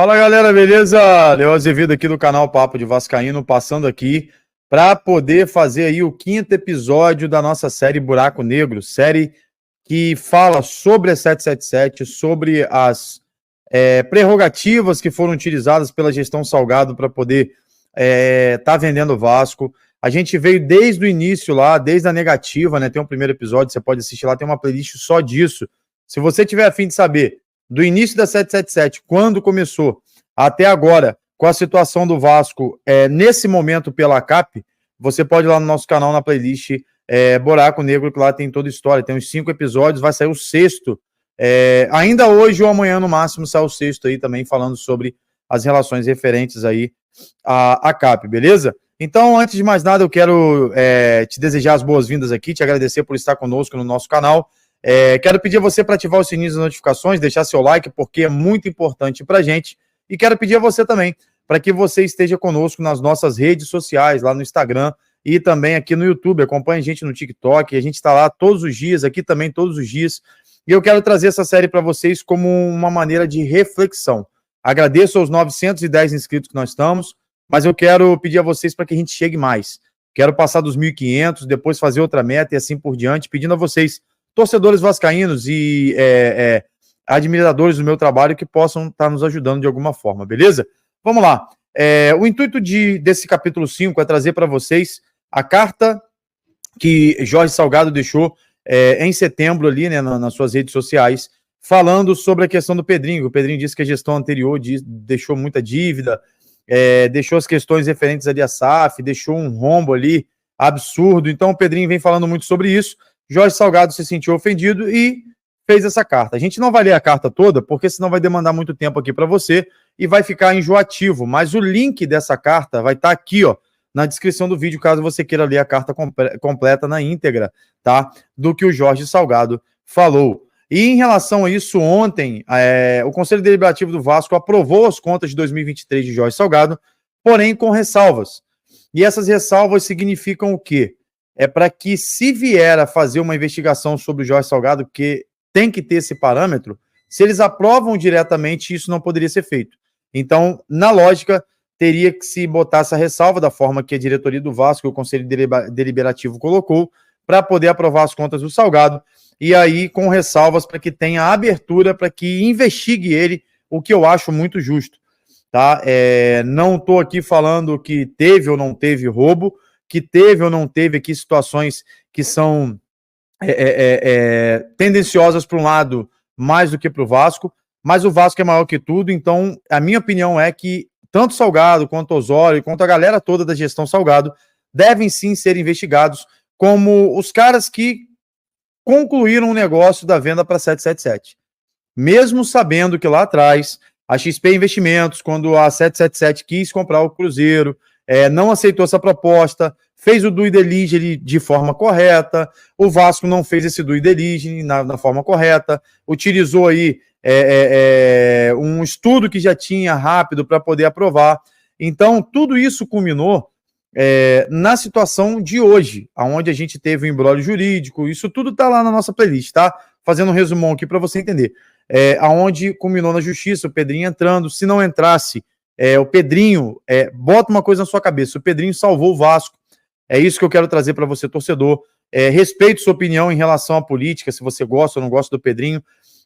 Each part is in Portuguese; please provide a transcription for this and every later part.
Fala galera, beleza? Léo Azevedo aqui do canal Papo de Vascaíno, passando aqui para poder fazer aí o 5º episódio da nossa série Buraco Negro, série que fala sobre a 777, sobre as prerrogativas que foram utilizadas pela gestão Salgado para poder tá vendendo o Vasco. A gente veio desde o início lá, desde a negativa, né? Tem um primeiro episódio, você pode assistir lá, tem uma playlist só disso. Se você tiver a fim de saber do início da 777, quando começou, até agora, com a situação do Vasco, nesse momento pela CAP, você pode ir lá no nosso canal, na playlist Buraco Negro, que lá tem toda a história, tem uns 5 episódios, vai sair o 6º, ainda hoje ou amanhã no máximo sai o 6º aí também, falando sobre as relações referentes aí à CAP, beleza? Então, antes de mais nada, eu quero te desejar as boas-vindas aqui, te agradecer por estar conosco no nosso canal. Quero pedir a você para ativar o sininho das notificações, deixar seu like, porque é muito importante para a gente. E quero pedir a você também, para que você esteja conosco nas nossas redes sociais, lá no Instagram e também aqui no YouTube. Acompanhe a gente no TikTok, a gente está lá todos os dias, aqui também todos os dias. E eu quero trazer essa série para vocês como uma maneira de reflexão. Agradeço aos 910 inscritos que nós estamos, mas eu quero pedir a vocês para que a gente chegue mais. Quero passar dos 1.500, depois fazer outra meta e assim por diante, pedindo a vocês, torcedores vascaínos e admiradores do meu trabalho, que possam estar nos ajudando de alguma forma, beleza? Vamos lá. O intuito desse capítulo 5 é trazer para vocês a carta que Jorge Salgado deixou em setembro ali, né, nas suas redes sociais, falando sobre a questão do Pedrinho. O Pedrinho disse que a gestão anterior deixou muita dívida, deixou as questões referentes ali à SAF, deixou um rombo ali absurdo. Então o Pedrinho vem falando muito sobre isso. Jorge Salgado se sentiu ofendido e fez essa carta. A gente não vai ler a carta toda, porque senão vai demandar muito tempo aqui para você e vai ficar enjoativo, mas o link dessa carta vai estar aqui, ó, na descrição do vídeo, caso você queira ler a carta completa na íntegra, tá? Do que o Jorge Salgado falou. E em relação a isso, ontem, o Conselho Deliberativo do Vasco aprovou as contas de 2023 de Jorge Salgado, porém com ressalvas. E essas ressalvas significam o quê? Para que, se vier a fazer uma investigação sobre o Jorge Salgado, que tem que ter esse parâmetro, se eles aprovam diretamente, isso não poderia ser feito. Então, na lógica, teria que se botar essa ressalva da forma que a diretoria do Vasco e o Conselho Deliberativo colocou, para poder aprovar as contas do Salgado, e aí com ressalvas para que tenha abertura, para que investigue ele, o que eu acho muito justo. Tá? Não estou aqui falando que teve ou não teve roubo, que teve ou não teve aqui situações que são tendenciosas para um lado mais do que para o Vasco, mas o Vasco é maior que tudo, então a minha opinião é que tanto Salgado, quanto Osório, quanto a galera toda da gestão Salgado, devem sim ser investigados como os caras que concluíram o negócio da venda para 777. Mesmo sabendo que lá atrás, a XP Investimentos, quando a 777 quis comprar o Cruzeiro, não aceitou essa proposta, fez o due diligence de forma correta, o Vasco não fez esse due diligence na forma correta, utilizou aí um estudo que já tinha rápido para poder aprovar. Então, tudo isso culminou na situação de hoje, onde a gente teve um imbróglio jurídico. Isso tudo está lá na nossa playlist, tá? Fazendo um resumão aqui para você entender. Aonde culminou na justiça, o Pedrinho entrando. Se não entrasse, o Pedrinho, bota uma coisa na sua cabeça, o Pedrinho salvou o Vasco. É isso que eu quero trazer para você, torcedor. Respeito sua opinião em relação à política, se você gosta ou não gosta do Pedrinho,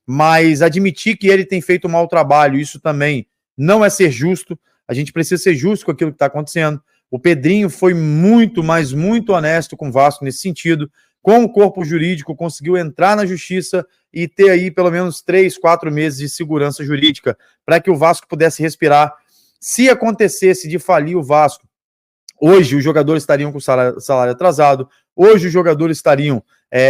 mas admitir que ele tem feito um mau trabalho, isso também não é ser justo. A gente precisa ser justo com aquilo que está acontecendo. O Pedrinho foi muito, mas muito honesto com o Vasco nesse sentido. Com o corpo jurídico, conseguiu entrar na justiça e ter aí pelo menos 3, 4 meses de segurança jurídica para que o Vasco pudesse respirar. Se acontecesse de falir o Vasco, hoje os jogadores estariam com salário atrasado, hoje os jogadores estariam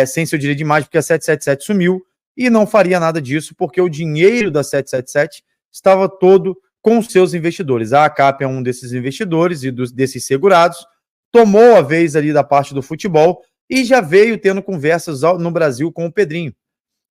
sem seu direito de imagem, porque a 777 sumiu, e não faria nada disso, porque o dinheiro da 777 estava todo com seus investidores. A ACAP é um desses investidores e desses segurados, tomou a vez ali da parte do futebol e já veio tendo conversas no Brasil com o Pedrinho.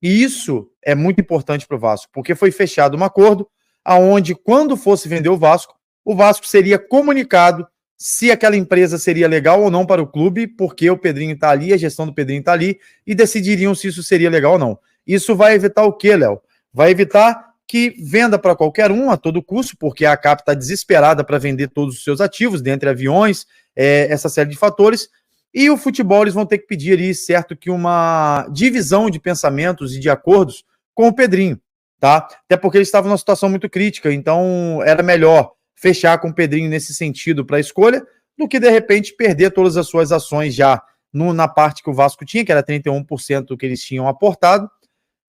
E isso é muito importante para o Vasco, porque foi fechado um acordo aonde, quando fosse vender o Vasco seria comunicado se aquela empresa seria legal ou não para o clube, porque o Pedrinho está ali, a gestão do Pedrinho está ali, e decidiriam se isso seria legal ou não. Isso vai evitar o quê, Léo? Vai evitar que venda para qualquer um a todo custo, porque a CAP está desesperada para vender todos os seus ativos, dentre aviões, essa série de fatores, e o futebol eles vão ter que pedir ali, certo, que uma divisão de pensamentos e de acordos com o Pedrinho, tá? Até porque ele estava numa situação muito crítica, então era melhor fechar com o Pedrinho nesse sentido para a escolha, do que de repente perder todas as suas ações já na parte que o Vasco tinha, que era 31% que eles tinham aportado,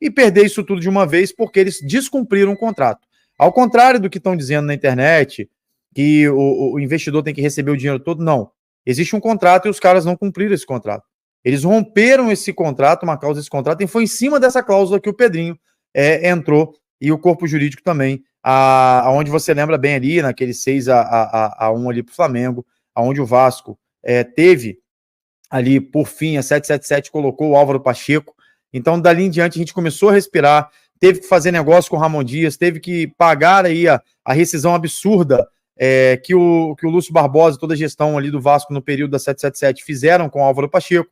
e perder isso tudo de uma vez porque eles descumpriram o contrato. Ao contrário do que estão dizendo na internet, que o investidor tem que receber o dinheiro todo, não. Existe um contrato e os caras não cumpriram esse contrato. Eles romperam esse contrato, uma cláusula desse contrato, e foi em cima dessa cláusula que o Pedrinho entrou, e o corpo jurídico também, aonde você lembra bem ali, naquele 6-1 ali pro Flamengo, aonde o Vasco teve ali, por fim, a 777 colocou o Álvaro Pacheco. Então, dali em diante, a gente começou a respirar, teve que fazer negócio com o Ramon Dias, teve que pagar aí a rescisão absurda que o Lúcio Barbosa e toda a gestão ali do Vasco no período da 777 fizeram com o Álvaro Pacheco.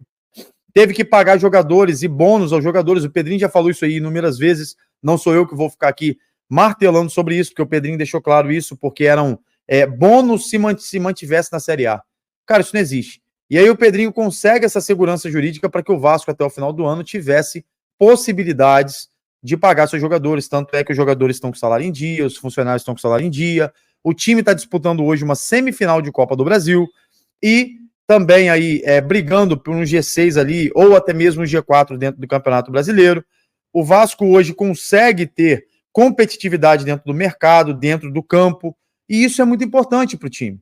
Teve que pagar jogadores e bônus aos jogadores. O Pedrinho já falou isso aí inúmeras vezes, não sou eu que vou ficar aqui martelando sobre isso, porque o Pedrinho deixou claro isso, porque eram bônus se mantivesse na Série A. Cara, isso não existe. E aí o Pedrinho consegue essa segurança jurídica para que o Vasco, até o final do ano, tivesse possibilidades de pagar seus jogadores. Tanto é que os jogadores estão com salário em dia, os funcionários estão com salário em dia, o time está disputando hoje uma semifinal de Copa do Brasil e também aí brigando por um G6 ali, ou até mesmo um G4 dentro do Campeonato Brasileiro. O Vasco hoje consegue ter competitividade dentro do mercado, dentro do campo, e isso é muito importante para o time.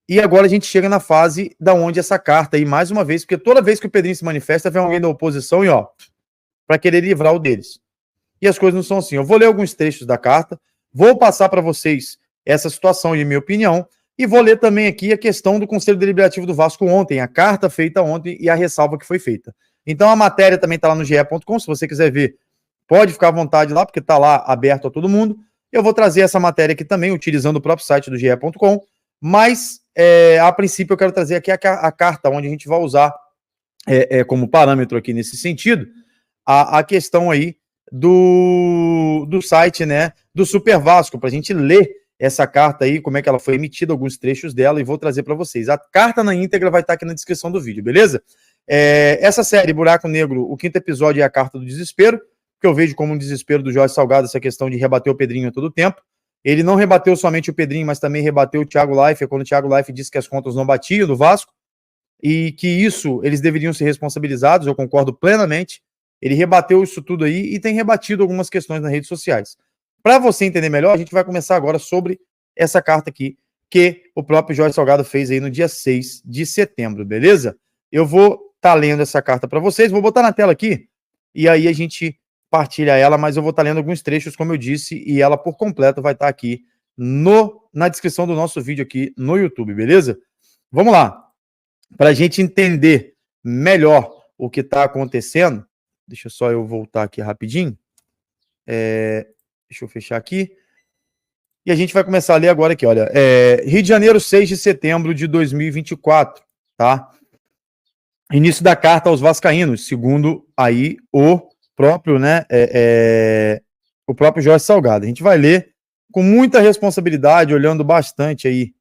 E agora a gente chega na fase da onde essa carta aí, mais uma vez, porque toda vez que o Pedrinho se manifesta, vem alguém da oposição e para querer livrar o deles. E as coisas não são assim. Eu vou ler alguns trechos da carta, vou passar para vocês essa situação e minha opinião, e vou ler também aqui a questão do Conselho Deliberativo do Vasco ontem, a carta feita ontem e a ressalva que foi feita. Então a matéria também está lá no ge.com, se você quiser ver, pode ficar à vontade lá, porque está lá aberto a todo mundo. Eu vou trazer essa matéria aqui também, utilizando o próprio site do ge.com, mas a princípio eu quero trazer aqui a carta, onde a gente vai usar como parâmetro aqui nesse sentido, a questão aí do site, né, do Super Vasco, para a gente ler essa carta aí, como é que ela foi emitida, alguns trechos dela, e vou trazer para vocês. A carta na íntegra vai estar aqui na descrição do vídeo, beleza? Essa série, Buraco Negro, o 5º episódio é a Carta do Desespero, que eu vejo como um desespero do Jorge Salgado, essa questão de rebater o Pedrinho a todo tempo. Ele não rebateu somente o Pedrinho, mas também rebateu o Thiago Leifert, quando o Thiago Leifert disse que as contas não batiam do Vasco, e que isso, eles deveriam ser responsabilizados, eu concordo plenamente. Ele rebateu isso tudo aí e tem rebatido algumas questões nas redes sociais. Para você entender melhor, a gente vai começar agora sobre essa carta aqui, que o próprio Jorge Salgado fez aí no dia 6 de setembro, beleza? Eu vou estar lendo essa carta para vocês, vou botar na tela aqui, e aí a gente partilha ela, mas eu vou estar lendo alguns trechos, como eu disse, e ela por completo vai estar aqui na descrição do nosso vídeo aqui no YouTube, beleza? Vamos lá. Para a gente entender melhor o que está acontecendo, deixa só eu voltar aqui rapidinho. Deixa eu fechar aqui. E a gente vai começar a ler agora aqui, olha. Rio de Janeiro, 6 de setembro de 2024, tá? Início da carta aos vascaínos, segundo aí o próprio, né, o próprio Jorge Salgado. A gente vai ler com muita responsabilidade, olhando bastante aí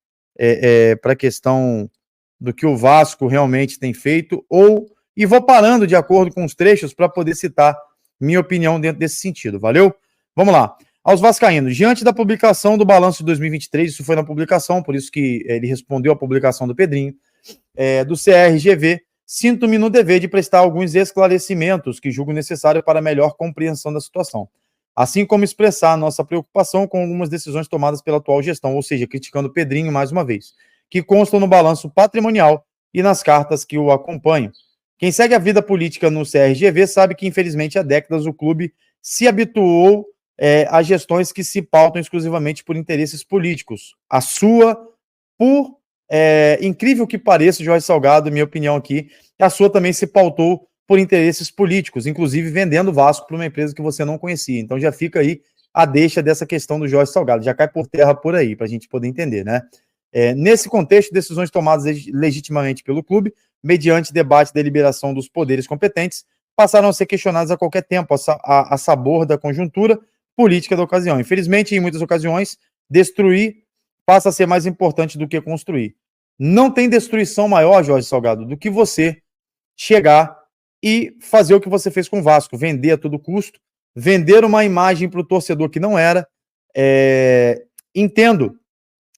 para a questão do que o Vasco realmente tem feito, e vou parando de acordo com os trechos para poder citar minha opinião dentro desse sentido, valeu? Vamos lá. Aos vascaínos, diante da publicação do balanço de 2023, isso foi na publicação, por isso que ele respondeu à publicação do Pedrinho, do CRGV, sinto-me no dever de prestar alguns esclarecimentos que julgo necessário para melhor compreensão da situação, assim como expressar nossa preocupação com algumas decisões tomadas pela atual gestão, ou seja, criticando o Pedrinho mais uma vez, que constam no balanço patrimonial e nas cartas que o acompanham. Quem segue a vida política no CRGV sabe que, infelizmente, há décadas o clube se habituou a gestões que se pautam exclusivamente por interesses políticos. A sua, por incrível que pareça, Jorge Salgado, minha opinião aqui, a sua também se pautou por interesses políticos, inclusive vendendo o Vasco para uma empresa que você não conhecia. Então já fica aí a deixa dessa questão do Jorge Salgado, já cai por terra por aí, para a gente poder entender, né? Nesse contexto, decisões tomadas legitimamente pelo clube, mediante debate e deliberação dos poderes competentes, passaram a ser questionadas a qualquer tempo, a sabor da conjuntura, política da ocasião. Infelizmente, em muitas ocasiões, destruir passa a ser mais importante do que construir. Não tem destruição maior, Jorge Salgado, do que você chegar e fazer o que você fez com o Vasco, vender a todo custo, vender uma imagem para o torcedor que não era. Entendo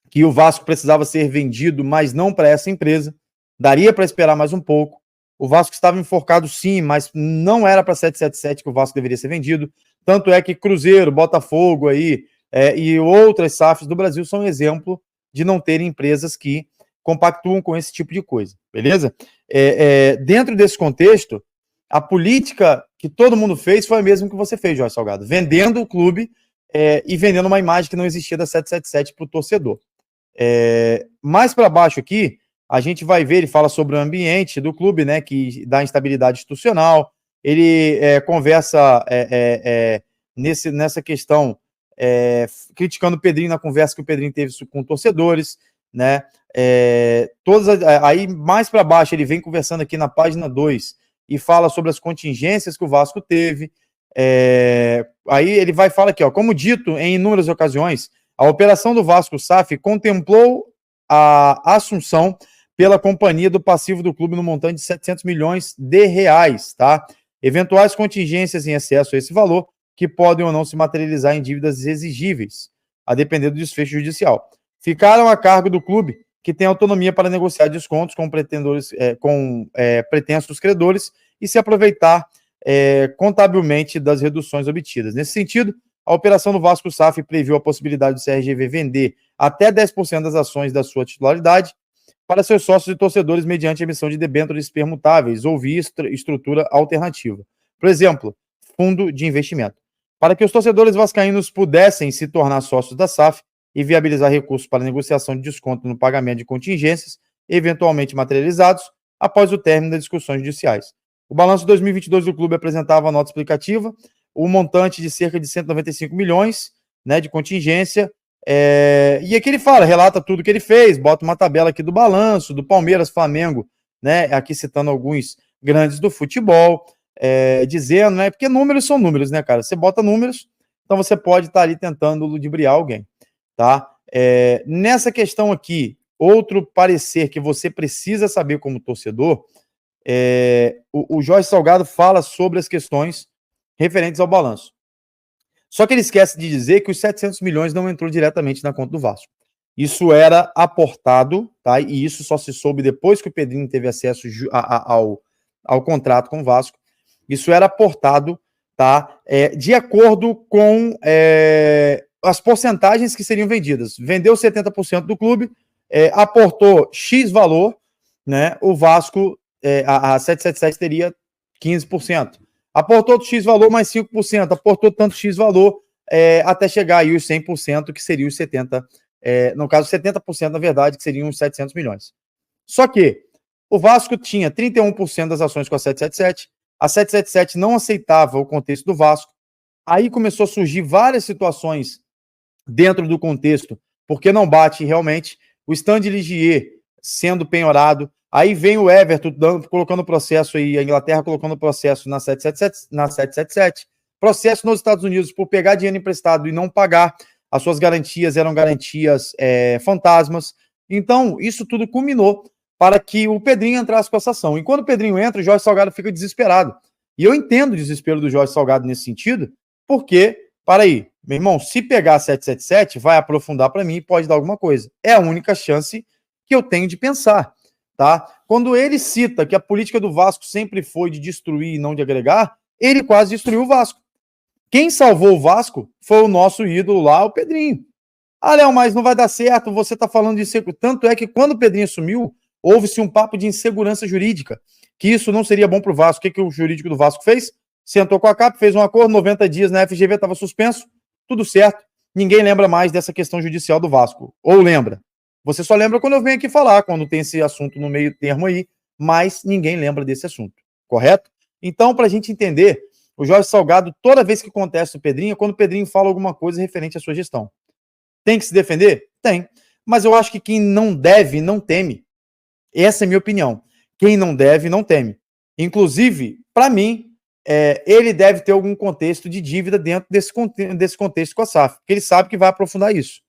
que o Vasco precisava ser vendido, mas não para essa empresa. Daria para esperar mais um pouco. O Vasco estava enforcado sim, mas não era para 777 que o Vasco deveria ser vendido. Tanto é que Cruzeiro, Botafogo aí, e outras SAFs do Brasil são exemplo de não terem empresas que compactuam com esse tipo de coisa, beleza? Dentro desse contexto, a política que todo mundo fez foi a mesma que você fez, Jorge Salgado, vendendo o clube e vendendo uma imagem que não existia da 777 para o torcedor. Mais para baixo aqui, a gente vai ver, ele fala sobre o ambiente do clube, né, que dá instabilidade institucional, ele conversa nessa questão, criticando o Pedrinho na conversa que o Pedrinho teve com torcedores, né, aí mais para baixo ele vem conversando aqui na página 2 e fala sobre as contingências que o Vasco teve, aí ele vai falar aqui, ó, como dito em inúmeras ocasiões, a operação do Vasco SAF contemplou a assunção pela companhia do passivo do clube no montante de 700 milhões de reais, tá? Eventuais contingências em excesso a esse valor, que podem ou não se materializar em dívidas exigíveis, a depender do desfecho judicial. Ficaram a cargo do clube, que tem autonomia para negociar descontos com pretensos credores e se aproveitar contabilmente das reduções obtidas. Nesse sentido, a operação do Vasco SAF previu a possibilidade do CRGV vender até 10% das ações da sua titularidade para seus sócios e torcedores mediante emissão de debêntures permutáveis ou via estrutura alternativa. Por exemplo, fundo de investimento. Para que os torcedores vascaínos pudessem se tornar sócios da SAF e viabilizar recursos para negociação de desconto no pagamento de contingências, eventualmente materializados, após o término das discussões judiciais. O balanço de 2022 do clube apresentava a nota explicativa, o montante de cerca de 195 milhões, né, de contingência, e aqui ele fala, relata tudo que ele fez, bota uma tabela aqui do balanço, do Palmeiras, Flamengo, né, aqui citando alguns grandes do futebol, dizendo, né, porque números são números, né, cara, você bota números, então você pode estar ali tentando ludibriar alguém, tá? Nessa questão aqui, outro parecer que você precisa saber como torcedor, o Jorge Salgado fala sobre as questões referentes ao balanço. Só que ele esquece de dizer que os 700 milhões não entrou diretamente na conta do Vasco. Isso era aportado, tá? E isso só se soube depois que o Pedrinho teve acesso ao contrato com o Vasco. Isso era aportado, tá? De acordo com as porcentagens que seriam vendidas. Vendeu 70% do clube, aportou X valor, né? O Vasco, a 777 teria 15%. Aportou X valor mais 5%, aportou tanto X valor até chegar aí os 100%, que seria os 70%, no caso 70% na verdade, que seriam os 700 milhões. Só que o Vasco tinha 31% das ações com a 777, a 777 não aceitava o contexto do Vasco, aí começou a surgir várias situações dentro do contexto, porque não bate realmente, o stand Ligier sendo penhorado, aí vem o Everton colocando processo aí, a Inglaterra colocando processo na 777, processo nos Estados Unidos por pegar dinheiro emprestado e não pagar, as suas garantias eram garantias fantasmas, então isso tudo culminou para que o Pedrinho entrasse com essa ação. E quando o Pedrinho entra, o Jorge Salgado fica desesperado. E eu entendo o desespero do Jorge Salgado nesse sentido, porque, para aí, meu irmão, se pegar a 777, vai aprofundar para mim e pode dar alguma coisa. É a única chance que eu tenho de pensar, tá? Quando ele cita que a política do Vasco sempre foi de destruir e não de agregar, ele quase destruiu o Vasco. Quem salvou o Vasco foi o nosso ídolo lá, o Pedrinho. Ah, Léo, mas não vai dar certo, você tá falando de... Tanto é que quando o Pedrinho assumiu, houve-se um papo de insegurança jurídica, que isso não seria bom para o Vasco. O que o jurídico do Vasco fez? Sentou com a CAP, fez um acordo, 90 dias na FGV, estava suspenso, tudo certo. Ninguém lembra mais dessa questão judicial do Vasco. Ou lembra? Você só lembra quando eu venho aqui falar, quando tem esse assunto no meio termo aí, mas ninguém lembra desse assunto, correto? Então, para a gente entender, o Jorge Salgado, toda vez que acontece o Pedrinho, é quando o Pedrinho fala alguma coisa referente à sua gestão. Tem que se defender? Tem. Mas eu acho que quem não deve, não teme. Essa é a minha opinião. Quem não deve, não teme. Inclusive, para mim, ele deve ter algum contexto de dívida dentro desse contexto com a SAF, porque ele sabe que vai aprofundar isso.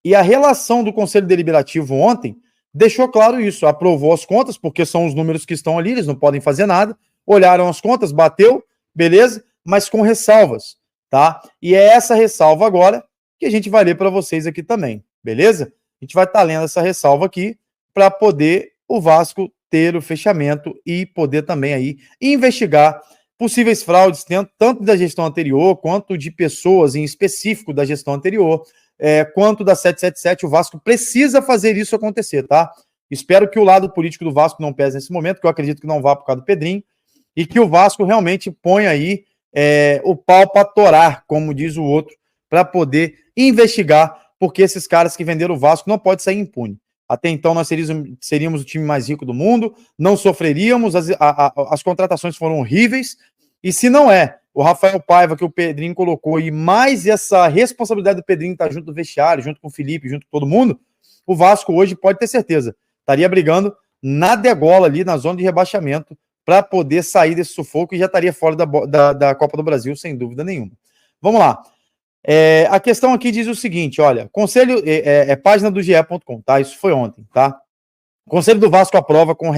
E a relação do Conselho Deliberativo ontem deixou claro isso, aprovou as contas, porque são os números que estão ali, eles não podem fazer nada, olharam as contas, bateu, beleza, mas com ressalvas, tá? E é essa ressalva agora que a gente vai ler para vocês aqui também, beleza? A gente vai estar lendo essa ressalva aqui para poder o Vasco ter o fechamento e poder também aí investigar possíveis fraudes, tanto da gestão anterior, quanto de pessoas em específico da gestão anterior, quanto da 777, o Vasco precisa fazer isso acontecer, tá? Espero que o lado político do Vasco não pese nesse momento, que eu acredito que não vá por causa do Pedrinho, e que o Vasco realmente ponha aí o pau para torar, como diz o outro, para poder investigar, porque esses caras que venderam o Vasco não podem sair impune. Até então nós seríamos o time mais rico do mundo, não sofreríamos, as contratações foram horríveis, e se não o Rafael Paiva, que o Pedrinho colocou, e mais essa responsabilidade do Pedrinho estar junto do vestiário, junto com o Felipe, junto com todo mundo, o Vasco hoje pode ter certeza, estaria brigando na degola ali, na zona de rebaixamento, para poder sair desse sufoco e já estaria fora da Copa do Brasil, sem dúvida nenhuma. Vamos lá. A questão aqui diz o seguinte, olha, conselho, página do GE.com, tá? Isso foi ontem, tá? Conselho do Vasco aprova com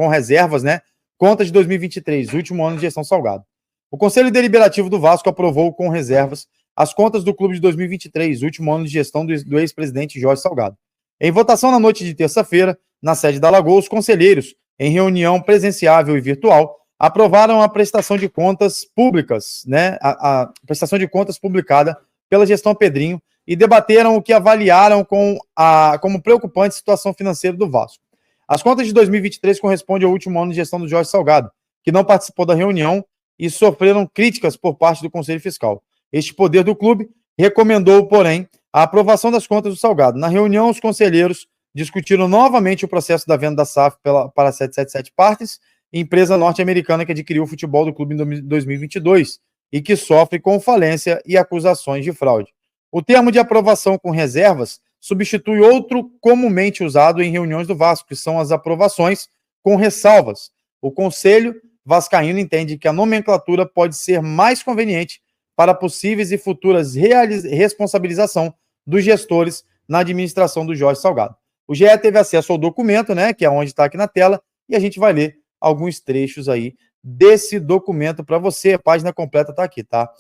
reservas, né? Contas de 2023, último ano de gestão Salgado. O Conselho Deliberativo do Vasco aprovou com reservas as contas do clube de 2023, último ano de gestão do ex-presidente Jorge Salgado. Em votação na noite de terça-feira, na sede da Lagoa, os conselheiros, em reunião presenciável e virtual, aprovaram a prestação de contas públicas, né? A prestação de contas publicada pela gestão Pedrinho e debateram o que avaliaram como preocupante situação financeira do Vasco. As contas de 2023 correspondem ao último ano de gestão do Jorge Salgado, que não participou da reunião e sofreram críticas por parte do Conselho Fiscal. Este poder do clube recomendou, porém, a aprovação das contas do Salgado. Na reunião, os conselheiros discutiram novamente o processo da venda da SAF para a 777 Partes, empresa norte-americana que adquiriu o futebol do clube em 2022 e que sofre com falência e acusações de fraude. O termo de aprovação com reservas substitui outro comumente usado em reuniões do Vasco, que são as aprovações com ressalvas. O Conselho Vascaíno entende que a nomenclatura pode ser mais conveniente para possíveis e futuras responsabilização dos gestores na administração do Jorge Salgado. O GE teve acesso ao documento, né, que é onde está aqui na tela, e a gente vai ler alguns trechos aí desse documento para você. A página completa está aqui, tá?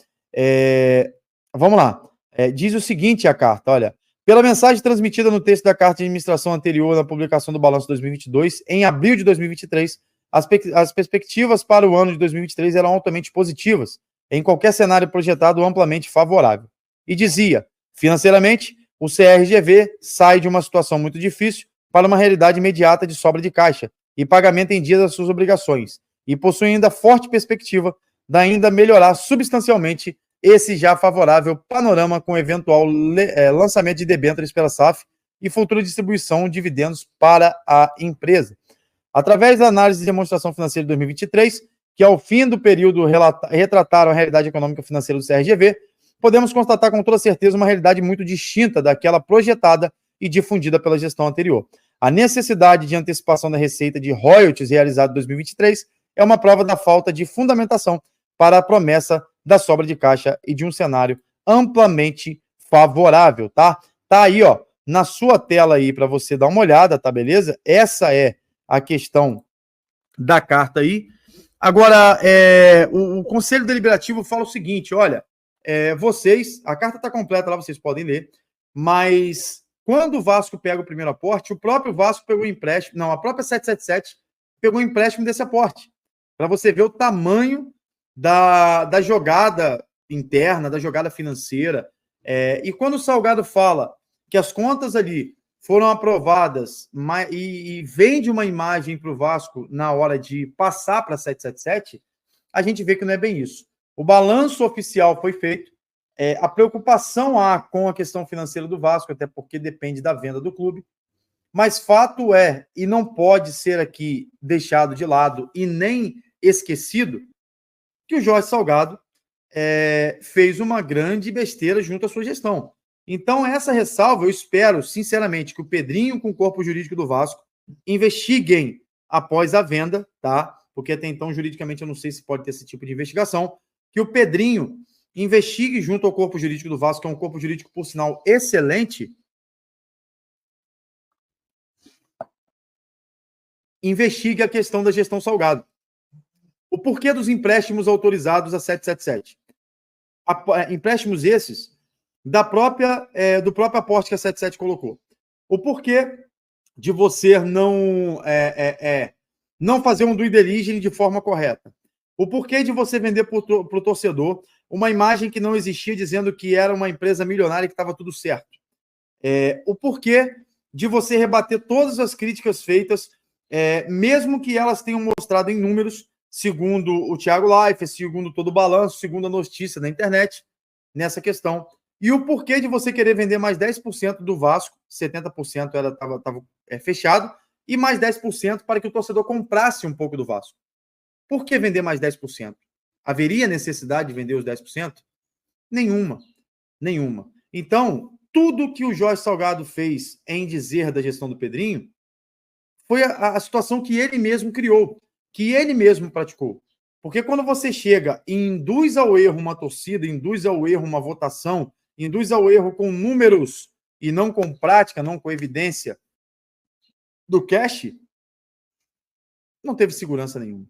Vamos lá. Diz o seguinte a carta, olha. Pela mensagem transmitida no texto da carta de administração anterior na publicação do balanço 2022, em abril de 2023, as perspectivas para o ano de 2023 eram altamente positivas, em qualquer cenário projetado amplamente favorável. E dizia, financeiramente, o CRGV sai de uma situação muito difícil para uma realidade imediata de sobra de caixa e pagamento em dia das suas obrigações, e possui ainda forte perspectiva de ainda melhorar substancialmente esse já favorável panorama com eventual lançamento de debêntures pela SAF e futura distribuição de dividendos para a empresa. Através da análise de demonstração financeira de 2023, que ao fim do período retrataram a realidade econômica financeira do CRGV, podemos constatar com toda certeza uma realidade muito distinta daquela projetada e difundida pela gestão anterior. A necessidade de antecipação da receita de royalties realizada em 2023 é uma prova da falta de fundamentação para a promessa da sobra de caixa e de um cenário amplamente favorável, tá? Tá aí, ó, na sua tela aí para você dar uma olhada, tá beleza? Essa é a questão da carta aí. Agora, o Conselho Deliberativo fala o seguinte, olha, vocês, a carta está completa lá, vocês podem ler, mas quando o Vasco pega o primeiro aporte, o próprio Vasco pegou empréstimo, não, a própria 777 pegou empréstimo desse aporte, para você ver o tamanho da jogada interna, da jogada financeira. E quando o Salgado fala que as contas ali foram aprovadas e vende uma imagem para o Vasco na hora de passar para a 777, a gente vê que não é bem isso. O balanço oficial foi feito, a preocupação há com a questão financeira do Vasco, até porque depende da venda do clube, mas fato é, e não pode ser aqui deixado de lado e nem esquecido, que o Jorge Salgado fez uma grande besteira junto à sua gestão. Então, essa ressalva, eu espero, sinceramente, que o Pedrinho, com o corpo jurídico do Vasco, investiguem após a venda, tá? porque até então, juridicamente, eu não sei se pode ter esse tipo de investigação, que o Pedrinho investigue junto ao corpo jurídico do Vasco, que é um corpo jurídico, por sinal, excelente, investigue a questão da gestão Salgado. O porquê dos empréstimos autorizados a 777? Empréstimos esses do próprio aporte que a 77 colocou. O porquê de você não fazer um due diligence de forma correta. O porquê de você vender para o torcedor uma imagem que não existia, dizendo que era uma empresa milionária e que estava tudo certo. O porquê de você rebater todas as críticas feitas, mesmo que elas tenham mostrado em números, segundo o Thiago Leifert, segundo todo o balanço, segundo a notícia da internet, nessa questão. E o porquê de você querer vender mais 10% do Vasco, 70% estava fechado, e mais 10% para que o torcedor comprasse um pouco do Vasco. Por que vender mais 10%? Haveria necessidade de vender os 10%? Nenhuma. Então, tudo que o Jorge Salgado fez em dizer da gestão do Pedrinho foi a situação que ele mesmo criou, que ele mesmo praticou. Porque quando você chega e induz ao erro uma torcida, induz ao erro uma votação, induz ao erro com números e não com prática, não com evidência do cash, não teve segurança nenhuma.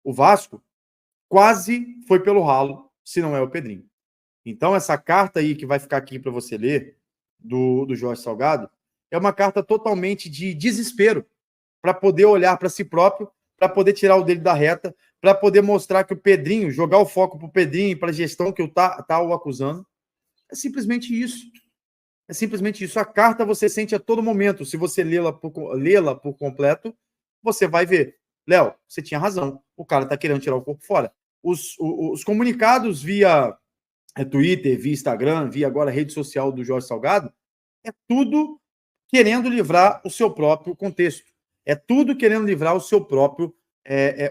O Vasco quase foi pelo ralo, se não é o Pedrinho. Então, essa carta aí que vai ficar aqui para você ler, do Jorge Salgado, é uma carta totalmente de desespero para poder olhar para si próprio, para poder tirar o dele da reta, para poder mostrar que o Pedrinho, jogar o foco para o Pedrinho e para a gestão que tá o acusando. É simplesmente isso. É simplesmente isso. A carta você sente a todo momento. Se você lê-la por completo, você vai ver. Léo, você tinha razão. O cara está querendo tirar o corpo fora. Os comunicados via Twitter, via Instagram, via agora rede social do Jorge Salgado, é tudo querendo livrar o seu próprio contexto. É tudo querendo livrar o seu próprio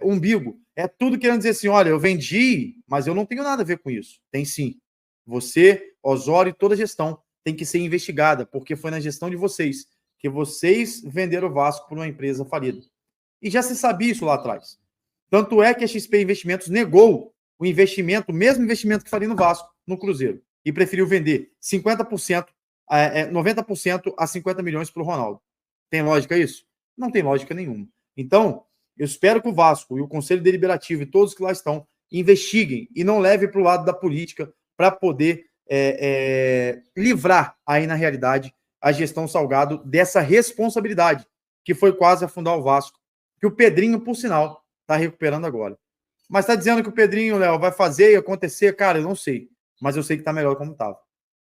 umbigo. É tudo querendo dizer assim, olha, eu vendi, mas eu não tenho nada a ver com isso. Tem sim. Você, Osório e toda a gestão tem que ser investigada, porque foi na gestão de vocês que vocês venderam o Vasco para uma empresa falida. E já se sabia isso lá atrás. Tanto é que a XP Investimentos negou o investimento, o mesmo investimento que faria no Vasco, no Cruzeiro, e preferiu vender 50%, 90% a 50 milhões para o Ronaldo. Tem lógica isso? Não tem lógica nenhuma. Então, eu espero que o Vasco e o Conselho Deliberativo e todos que lá estão investiguem e não levem para o lado da política para poder livrar aí, na realidade, a gestão Salgado dessa responsabilidade, que foi quase afundar o Vasco, que o Pedrinho, por sinal, está recuperando agora. Mas está dizendo que o Pedrinho, Léo, vai fazer e acontecer? Cara, eu não sei. Mas eu sei que está melhor como estava.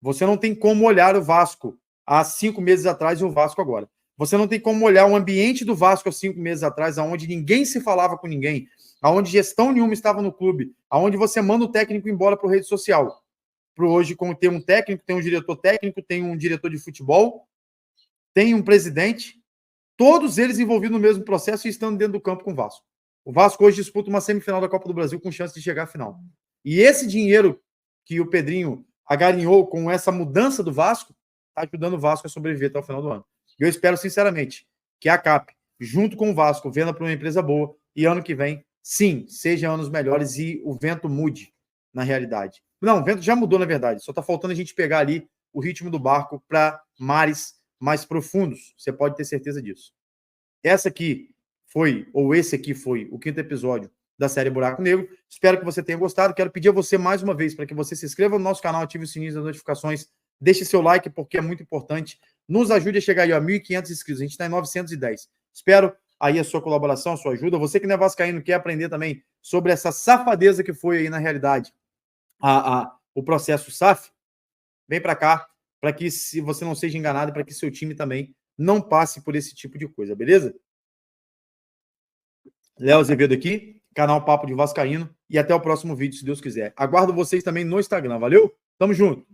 Você não tem como olhar o Vasco há 5 meses atrás e o Vasco agora. Você não tem como olhar o ambiente do Vasco há 5 meses atrás, onde ninguém se falava com ninguém, onde gestão nenhuma estava no clube, onde você manda o técnico embora para a rede social. Para hoje, como tem um técnico, tem um diretor técnico, tem um diretor de futebol, tem um presidente, todos eles envolvidos no mesmo processo e estando dentro do campo com o Vasco. O Vasco hoje disputa uma semifinal da Copa do Brasil com chance de chegar à final. E esse dinheiro que o Pedrinho agarinhou com essa mudança do Vasco, está ajudando o Vasco a sobreviver até o final do ano. Eu espero, sinceramente, que a CAP, junto com o Vasco, venda para uma empresa boa e ano que vem, sim, sejam anos melhores e o vento mude na realidade. Não, o vento já mudou, na verdade. Só está faltando a gente pegar ali o ritmo do barco para mares mais profundos. Você pode ter certeza disso. Esse aqui foi o 5º episódio da série Buraco Negro. Espero que você tenha gostado. Quero pedir a você mais uma vez para que você se inscreva no nosso canal, ative o sininho das notificações, deixe seu like, porque é muito importante. Nos ajude a chegar aí a 1.500 inscritos. A gente está em 910. Espero aí a sua colaboração, a sua ajuda. Você que não é vascaíno, quer aprender também sobre essa safadeza que foi aí, na realidade, o processo SAF, vem para cá, para que se você não seja enganado, para que seu time também não passe por esse tipo de coisa, beleza? Léo Azevedo aqui, canal Papo de Vascaíno, e até o próximo vídeo, se Deus quiser. Aguardo vocês também no Instagram, valeu? Tamo junto!